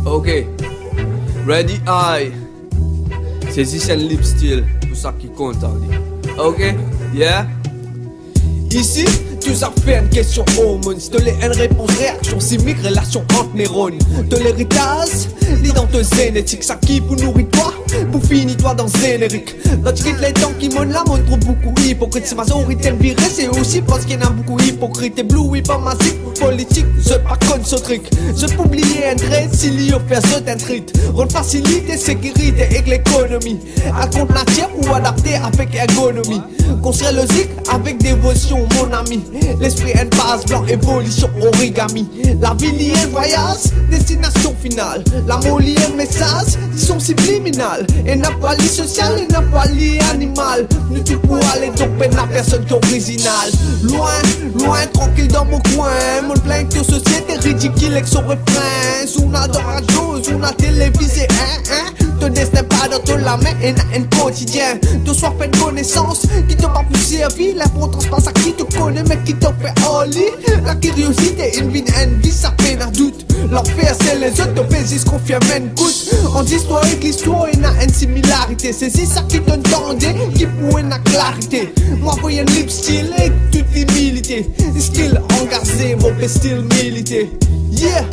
Ok, ready eye. C'est un lip style, tout ça qui compte en dit. Ok, yeah. Ici, tu as fait une question hormones. De une réponse réaction chimique, relation entre neurones. De l'héritage, l'identité génétique. Ça qui pour nourrir toi, pour finir toi dans générique. Notre les temps qui montent la montre beaucoup hypocrite. C'est majorité virée, c'est aussi parce qu'il y en a beaucoup hypocrite. Ébloui par ma politique, je pas contre ce truc. Je peux oublier un trait, s'il y a fait ce intrite. Rôle facilité, sécurité et l'économie. À compte matière ou adapté avec ergonomie. Construire logique avec dévotion, mon ami. L'esprit est base, blanc, évolution, origami. La vie liée, voyage, destination finale. L'amour lié, message, sont subliminales. Et n'a pas lié social, et n'a pas lié animal. Nous tu pourras aller doper la personne qui est originale. Loin, loin, tranquille dans mon coin. Mon plein que société ridicule avec son refrain. Zouna dans radio, zouna télévisé, Ton destin pas dans ton la main et n'a un quotidien. De soif et de connaissance qui te va plus servir. L'importance pas à qui te connaît mais qui te fait holly. La curiosité, une vie, ça fait un doute. L'enfer c'est les autres, te fait juste confier même coûte. En histoire et l'histoire, il y a une similarité. C'est ça qui donne tendé, qui pourrait la clarité. Moi voyez un lip style et toute l'humilité. Skill engagé, mon style milité. Yeah.